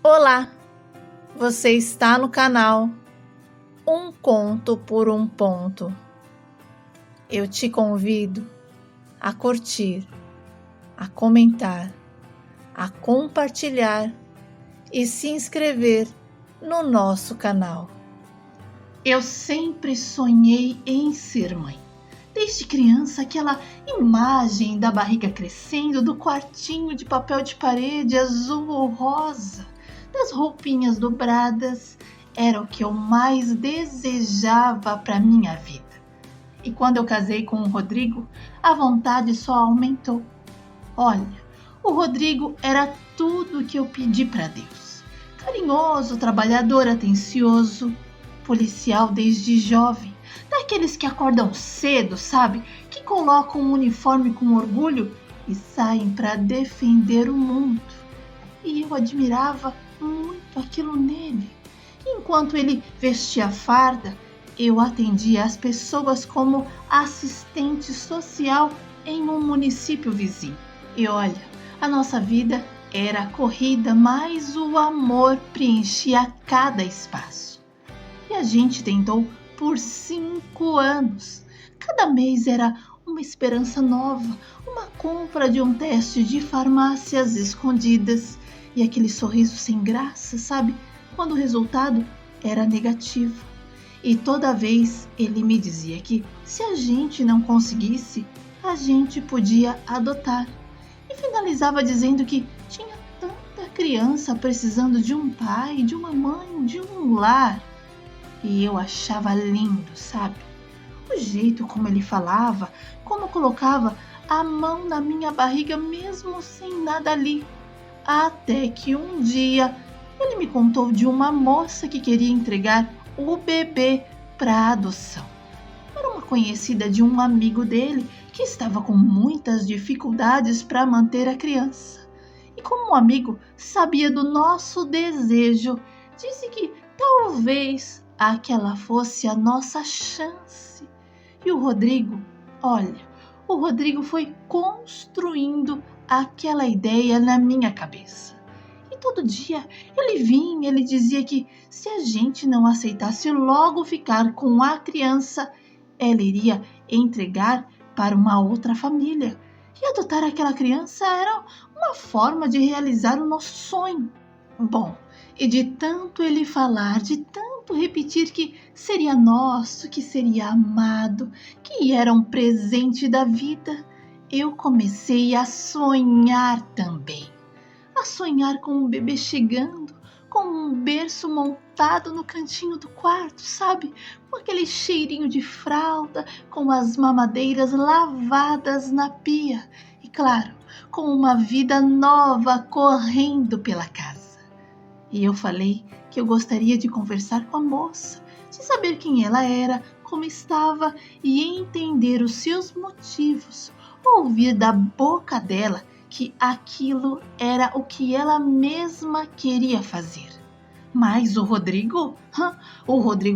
Olá, você está no canal Um Conto por um Ponto. Eu te convido a curtir, a comentar, a compartilhar e se inscrever no nosso canal. Eu sempre sonhei em ser mãe. Desde criança, aquela imagem da barriga crescendo, do quartinho de papel de parede azul ou rosa, das roupinhas dobradas, era o que eu mais desejava para minha vida. E quando eu casei com o Rodrigo, a vontade só aumentou. Olha, o Rodrigo era tudo o que eu pedi para Deus. Carinhoso, trabalhador, atencioso, policial desde jovem, daqueles que acordam cedo, sabe? Que colocam um uniforme com orgulho e saem para defender o mundo. E eu admirava muito aquilo nele. Enquanto ele vestia a farda, eu atendia as pessoas como assistente social em um município vizinho. E olha, a nossa vida era corrida, mas o amor preenchia cada espaço. E a gente tentou por 5 anos. Cada mês era uma esperança nova, uma compra de um teste de farmácias escondidas e aquele sorriso sem graça, sabe? Quando o resultado era negativo. E toda vez ele me dizia que se a gente não conseguisse, a gente podia adotar. E finalizava dizendo que tinha tanta criança precisando de um pai, de uma mãe, de um lar. E eu achava lindo, sabe? O jeito como ele falava, como colocava a mão na minha barriga mesmo sem nada ali. Até que um dia ele me contou de uma moça que queria entregar o bebê para adoção. Era uma conhecida de um amigo dele que estava com muitas dificuldades para manter a criança. E como o amigo sabia do nosso desejo, disse que talvez aquela fosse a nossa chance. E o Rodrigo, olha, o Rodrigo foi construindo aquela ideia na minha cabeça. E todo dia ele vinha, ele dizia que se a gente não aceitasse logo ficar com a criança, ela iria entregar para uma outra família. E adotar aquela criança era uma forma de realizar o nosso sonho. Bom, e de tanto ele falar, de tanto repetir que seria nosso, que seria amado, que era um presente da vida, eu comecei a sonhar também. A sonhar com um bebê chegando, com um berço montado no cantinho do quarto, sabe? Com aquele cheirinho de fralda, com as mamadeiras lavadas na pia e, claro, com uma vida nova correndo pela casa. E eu falei que eu gostaria de conversar com a moça, de saber quem ela era, como estava e entender os seus motivos, ouvir da boca dela que aquilo era o que ela mesma queria fazer. Mas o Rodrigo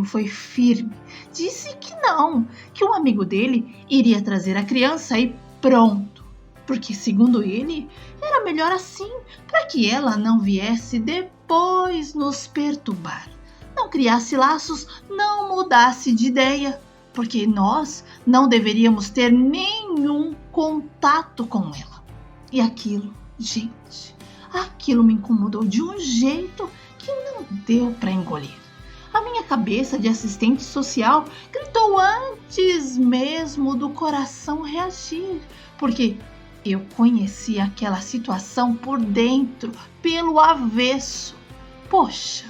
foi firme, disse que não, que o amigo dele iria trazer a criança e pronto. Porque, segundo ele, era melhor assim, para que ela não viesse depois nos perturbar, não criasse laços, não mudasse de ideia, porque nós não deveríamos ter nenhum contato com ela. E aquilo, gente, aquilo me incomodou de um jeito que não deu para engolir. A minha cabeça de assistente social gritou antes mesmo do coração reagir, porque eu conhecia aquela situação por dentro, pelo avesso. Poxa,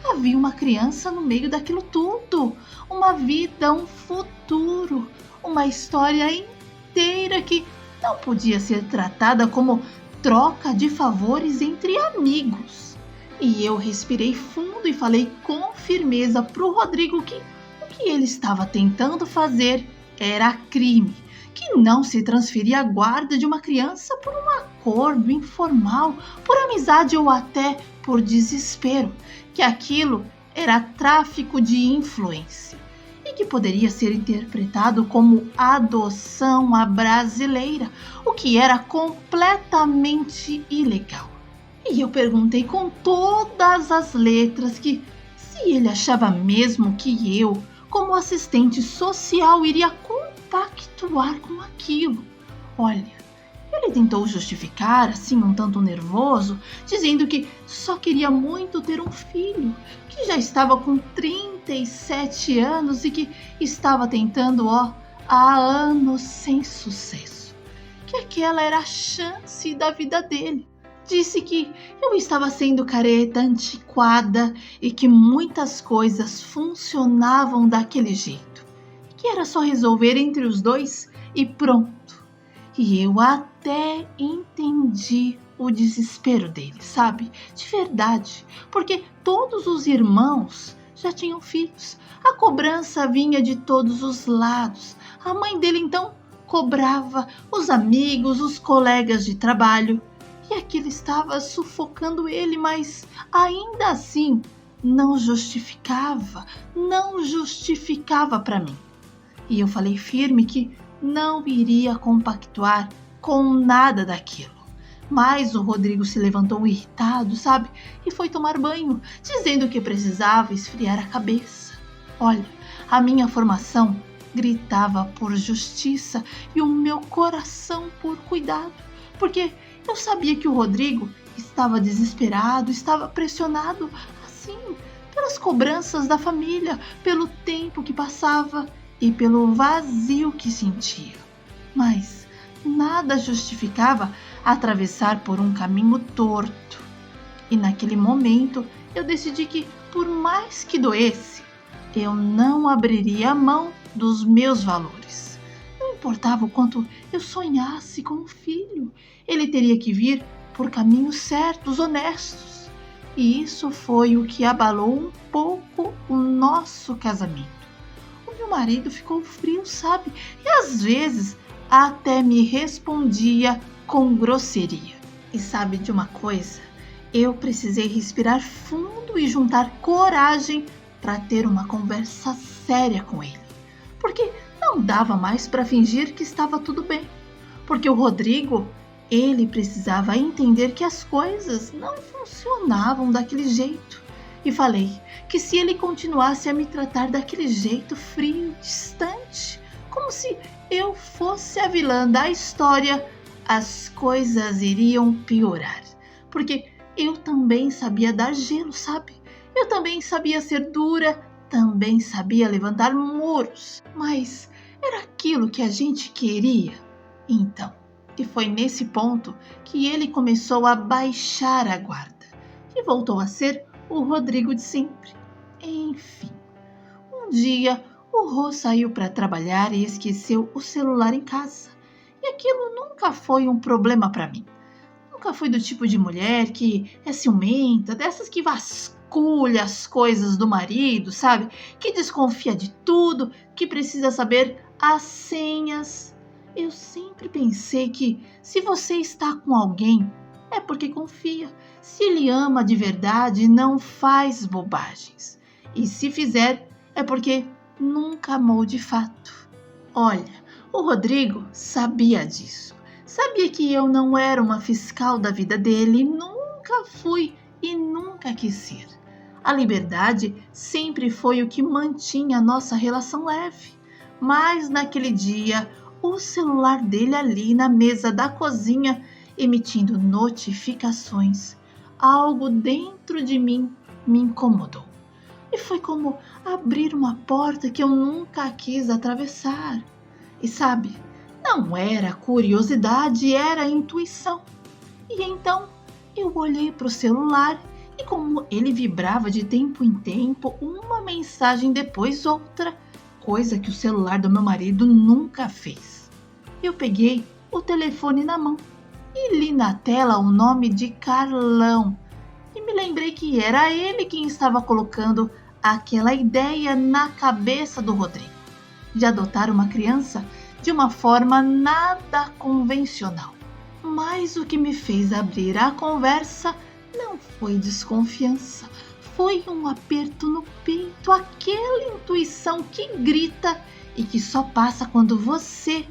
havia uma criança no meio daquilo tudo, uma vida, um futuro, uma história inteira que não podia ser tratada como troca de favores entre amigos. E eu respirei fundo e falei com firmeza para o Rodrigo que o que ele estava tentando fazer era crime, que não se transferia a guarda de uma criança por um acordo informal, por amizade ou até por desespero, que aquilo era tráfico de influência e que poderia ser interpretado como adoção à brasileira, o que era completamente ilegal. E eu perguntei com todas as letras que se ele achava mesmo que eu, como assistente social, iria compactuar com aquilo. Olha, ele tentou justificar, assim um tanto nervoso, dizendo que só queria muito ter um filho, que já estava com 37 anos e que estava tentando, há anos sem sucesso. Que aquela era a chance da vida dele. Disse que eu estava sendo careta, antiquada e que muitas coisas funcionavam daquele jeito. Que era só resolver entre os dois e pronto. E eu até entendi o desespero dele, sabe? De verdade. Porque todos os irmãos já tinham filhos. A cobrança vinha de todos os lados. A mãe dele então cobrava os amigos, os colegas de trabalho. E aquilo estava sufocando ele, mas ainda assim não justificava para mim. E eu falei firme que não iria compactuar com nada daquilo. Mas o Rodrigo se levantou irritado, sabe? E foi tomar banho, dizendo que precisava esfriar a cabeça. Olha, a minha formação gritava por justiça e o meu coração por cuidado, porque eu sabia que o Rodrigo estava desesperado, estava pressionado, assim, pelas cobranças da família, pelo tempo que passava e pelo vazio que sentia. Mas nada justificava atravessar por um caminho torto. E naquele momento eu decidi que, por mais que doesse, eu não abriria a mão dos meus valores. Não importava o quanto eu sonhasse com um filho, ele teria que vir por caminhos certos, honestos. E isso foi o que abalou um pouco o nosso casamento. O meu marido ficou frio, sabe? E às vezes até me respondia com grosseria. E sabe de uma coisa? Eu precisei respirar fundo e juntar coragem para ter uma conversa séria com ele. Porque não dava mais para fingir que estava tudo bem. Porque o Rodrigo, ele precisava entender que as coisas não funcionavam daquele jeito. E falei que se ele continuasse a me tratar daquele jeito frio, distante, como se eu fosse a vilã da história, as coisas iriam piorar. Porque eu também sabia dar gelo, sabe? Eu também sabia ser dura, também sabia levantar muros. Mas era aquilo que a gente queria. Então, e foi nesse ponto que ele começou a baixar a guarda. E voltou a ser o Rodrigo de sempre. Enfim, um dia o Rô saiu para trabalhar e esqueceu o celular em casa. E aquilo nunca foi um problema para mim. Nunca fui do tipo de mulher que é ciumenta, dessas que vasculha as coisas do marido, sabe? Que desconfia de tudo, que precisa saber as senhas. Eu sempre pensei que se você está com alguém, é porque confia. Se ele ama de verdade, não faz bobagens. E se fizer, é porque nunca amou de fato. Olha, o Rodrigo sabia disso. Sabia que eu não era uma fiscal da vida dele, nunca fui e nunca quis ser. A liberdade sempre foi o que mantinha a nossa relação leve. Mas naquele dia, o celular dele ali na mesa da cozinha, emitindo notificações, algo dentro de mim me incomodou. E foi como abrir uma porta que eu nunca quis atravessar. E sabe, não era curiosidade, era intuição. E então eu olhei para o celular e como ele vibrava de tempo em tempo, uma mensagem depois outra, coisa que o celular do meu marido nunca fez. Eu peguei o telefone na mão e li na tela o nome de Carlão. E me lembrei que era ele quem estava colocando aquela ideia na cabeça do Rodrigo, de adotar uma criança de uma forma nada convencional. Mas o que me fez abrir a conversa não foi desconfiança, foi um aperto no peito, aquela intuição que grita e que só passa quando você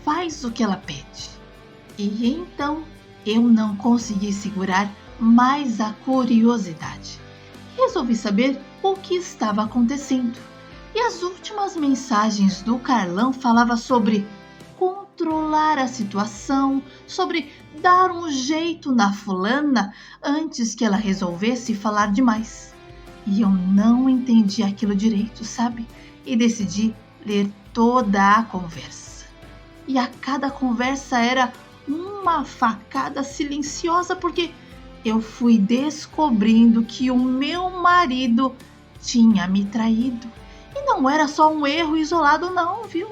faz o que ela pede. E então eu não consegui segurar mais a curiosidade. Resolvi saber o que estava acontecendo. E as últimas mensagens do Carlão falavam sobre controlar a situação, sobre dar um jeito na fulana antes que ela resolvesse falar demais. E eu não entendi aquilo direito, sabe? E decidi ler toda a conversa. E a cada conversa era uma facada silenciosa, porque eu fui descobrindo que o meu marido tinha me traído. E não era só um erro isolado não, viu?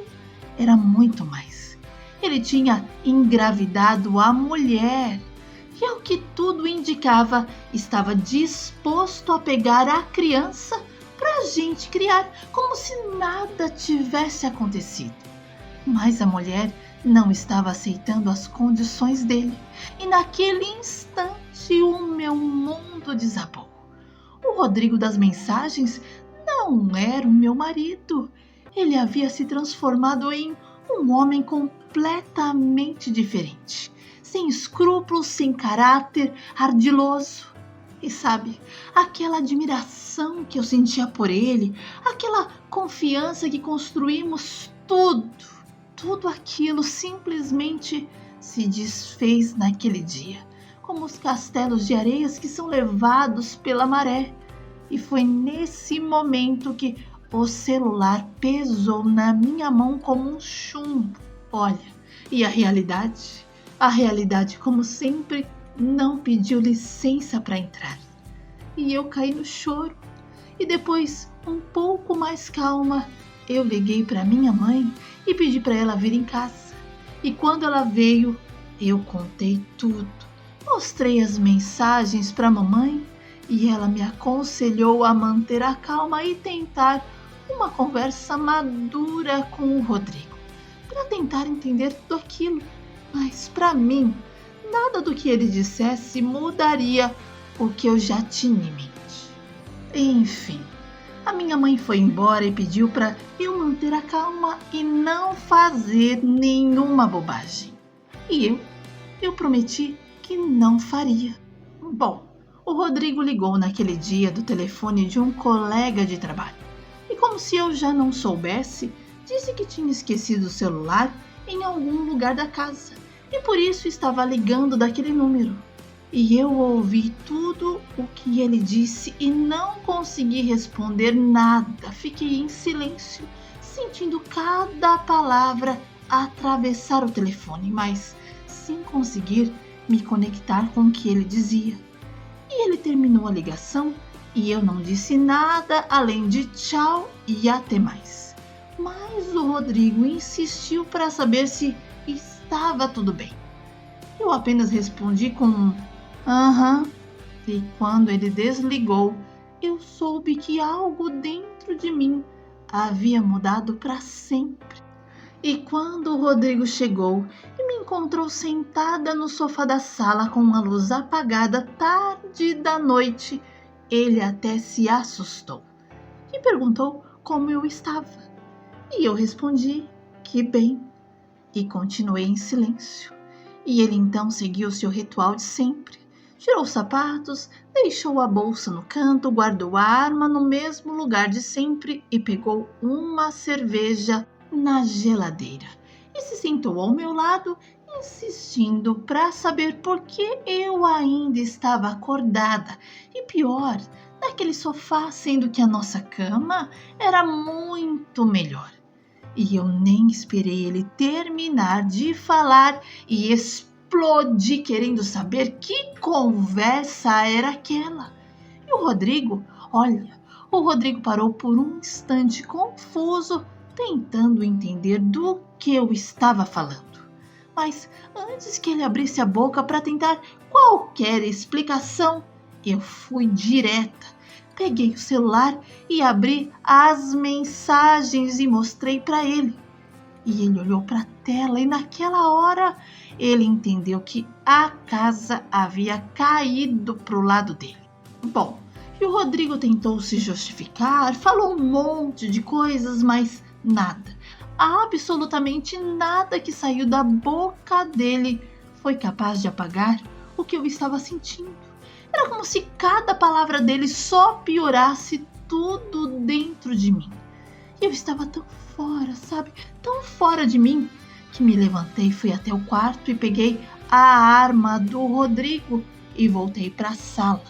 Era muito mais. Ele tinha engravidado a mulher. E ao que tudo indicava, estava disposto a pegar a criança para a gente criar, como se nada tivesse acontecido. Mas a mulher não estava aceitando as condições dele. E naquele instante o meu mundo desabou. O Rodrigo das mensagens não era o meu marido. Ele havia se transformado em um homem completamente diferente. Sem escrúpulos, sem caráter, ardiloso. E sabe, aquela admiração que eu sentia por ele, aquela confiança que construímos, tudo aquilo simplesmente se desfez naquele dia, como os castelos de areias que são levados pela maré. E foi nesse momento que o celular pesou na minha mão como um chumbo. Olha, e a realidade, como sempre, não pediu licença para entrar. E eu caí no choro. E depois, um pouco mais calma, eu liguei para minha mãe e pedi para ela vir em casa. E quando ela veio, eu contei tudo. Mostrei as mensagens para a mamãe e ela me aconselhou a manter a calma e tentar uma conversa madura com o Rodrigo, para tentar entender tudo aquilo. Mas para mim, nada do que ele dissesse mudaria o que eu já tinha em mente. Enfim, a minha mãe foi embora e pediu para eu manter a calma e não fazer nenhuma bobagem. E eu prometi que não faria. Bom, o Rodrigo ligou naquele dia do telefone de um colega de trabalho. E como se eu já não soubesse, disse que tinha esquecido o celular em algum lugar da casa e por isso estava ligando daquele número. E eu ouvi tudo o que ele disse e não consegui responder nada. Fiquei em silêncio, sentindo cada palavra atravessar o telefone, mas sem conseguir me conectar com o que ele dizia. E ele terminou a ligação e eu não disse nada além de tchau e até mais. Mas o Rodrigo insistiu para saber se estava tudo bem. Eu apenas respondi com um aham. E quando ele desligou, eu soube que algo dentro de mim havia mudado para sempre. E quando o Rodrigo chegou e me encontrou sentada no sofá da sala com a luz apagada tarde da noite, ele até se assustou e perguntou como eu estava. E eu respondi que bem e continuei em silêncio. E ele então seguiu seu ritual de sempre. Tirou os sapatos, deixou a bolsa no canto, guardou a arma no mesmo lugar de sempre e pegou uma cerveja na geladeira. E se sentou ao meu lado, insistindo para saber por que eu ainda estava acordada. E pior, naquele sofá, sendo que a nossa cama era muito melhor. E eu nem esperei ele terminar de falar e explodi querendo saber que conversa era aquela. E o Rodrigo parou por um instante confuso, tentando entender do que eu estava falando. Mas antes que ele abrisse a boca para tentar qualquer explicação, eu fui direta. Peguei o celular e abri as mensagens e mostrei para ele. E ele olhou para a tela e naquela hora ele entendeu que a casa havia caído para o lado dele. Bom, e o Rodrigo tentou se justificar, falou um monte de coisas, mas nada, absolutamente nada que saiu da boca dele foi capaz de apagar o que eu estava sentindo. Era como se cada palavra dele só piorasse tudo dentro de mim. E eu estava tão fora, sabe? Tão fora de mim, que me levantei, fui até o quarto e peguei a arma do Rodrigo e voltei para a sala.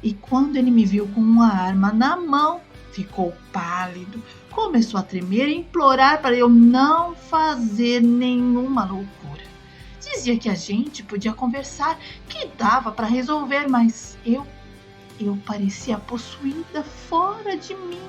E quando ele me viu com uma arma na mão, ficou pálido, começou a tremer e implorar para eu não fazer nenhuma loucura. Dizia que a gente podia conversar, que dava para resolver, mas eu parecia possuída fora de mim.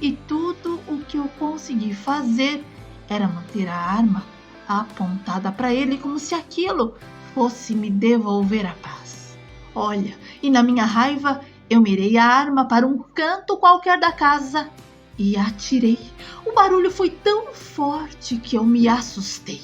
E tudo o que eu consegui fazer era manter a arma apontada para ele como se aquilo fosse me devolver a paz. Olha, e na minha raiva eu mirei a arma para um canto qualquer da casa e atirei. O barulho foi tão forte que eu me assustei.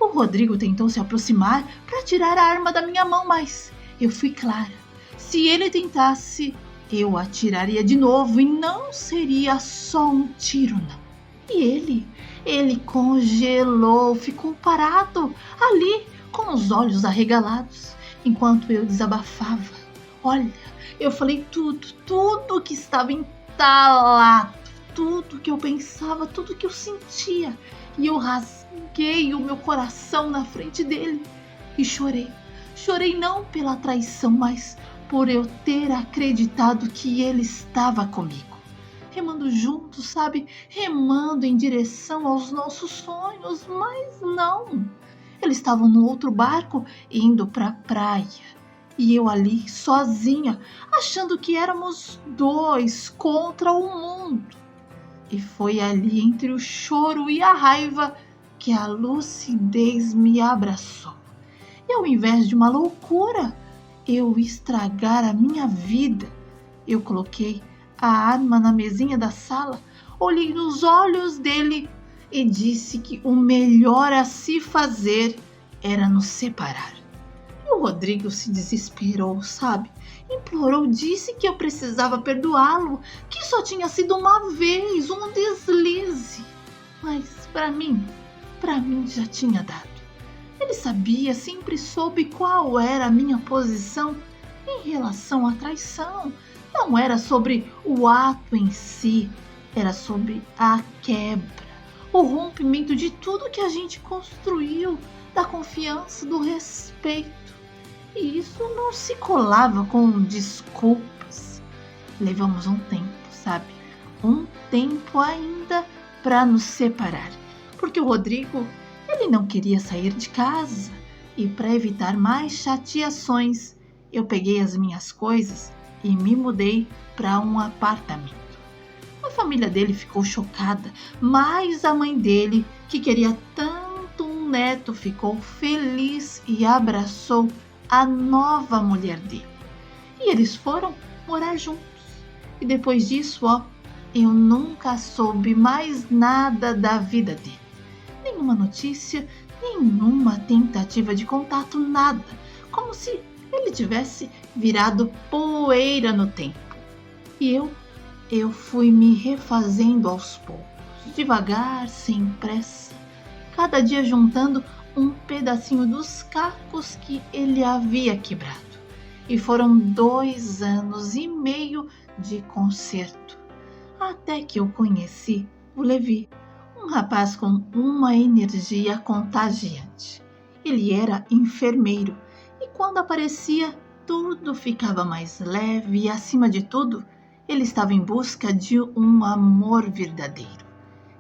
O Rodrigo tentou se aproximar para tirar a arma da minha mão, mas eu fui clara. Se ele tentasse, eu atiraria de novo e não seria só um tiro, não. E ele congelou, ficou parado ali com os olhos arregalados, enquanto eu desabafava. Olha, eu falei tudo que estava entalado, tudo que eu pensava, tudo que eu sentia. E eu rasguei o meu coração na frente dele e chorei. Chorei não pela traição, mas por eu ter acreditado que ele estava comigo. Remando juntos, sabe? Remando em direção aos nossos sonhos, mas não. Eles estavam no outro barco indo para a praia. E eu ali, sozinha, achando que éramos dois contra o mundo. E foi ali, entre o choro e a raiva, que a lucidez me abraçou. E ao invés de uma loucura, eu estragar a minha vida, eu coloquei a arma na mesinha da sala, olhei nos olhos dele e disse que o melhor a se fazer era nos separar. E o Rodrigo se desesperou, sabe? Implorou, disse que eu precisava perdoá-lo, que só tinha sido uma vez, um deslize. Mas para mim já tinha dado. Ele sabia, sempre soube qual era a minha posição em relação à traição. Não era sobre o ato em si, era sobre a quebra, o rompimento de tudo que a gente construiu, da confiança, do respeito. E isso não se colava com desculpas. Levamos um tempo, sabe? Um tempo ainda para nos separar. Porque o Rodrigo, ele não queria sair de casa. E para evitar mais chateações, eu peguei as minhas coisas e me mudei para um apartamento. A família dele ficou chocada, mas a mãe dele, que queria tanto um neto, ficou feliz e abraçou a nova mulher dele. E eles foram morar juntos. E depois disso, eu nunca soube mais nada da vida dele. Nenhuma notícia, nenhuma tentativa de contato, nada. Como se ele tivesse virado poeira no tempo. E eu fui me refazendo aos poucos, devagar, sem pressa, cada dia juntando um pedacinho dos cacos que ele havia quebrado. E foram 2 anos e meio de conserto, até que eu conheci o Levi, um rapaz com uma energia contagiante. Ele era enfermeiro e quando aparecia, tudo ficava mais leve e, acima de tudo, ele estava em busca de um amor verdadeiro.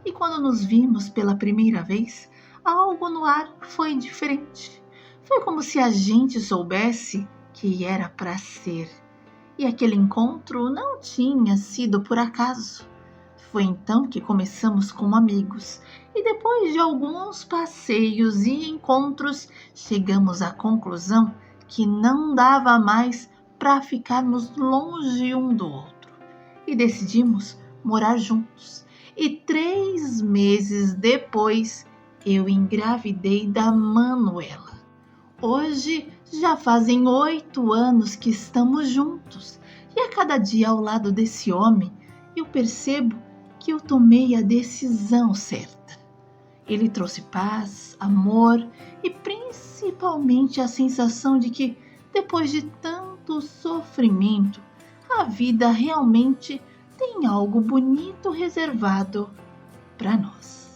E quando nos vimos pela primeira vez, algo no ar foi diferente. Foi como se a gente soubesse que era para ser. E aquele encontro não tinha sido por acaso. Foi então que começamos como amigos. E depois de alguns passeios e encontros, chegamos à conclusão que não dava mais para ficarmos longe um do outro. E decidimos morar juntos. E 3 meses depois, eu engravidei da Manuela. Hoje já fazem 8 anos que estamos juntos. E a cada dia ao lado desse homem, eu percebo que eu tomei a decisão certa. Ele trouxe paz, amor e principalmente a sensação de que, depois de tanto tanto sofrimento, a vida realmente tem algo bonito reservado para nós.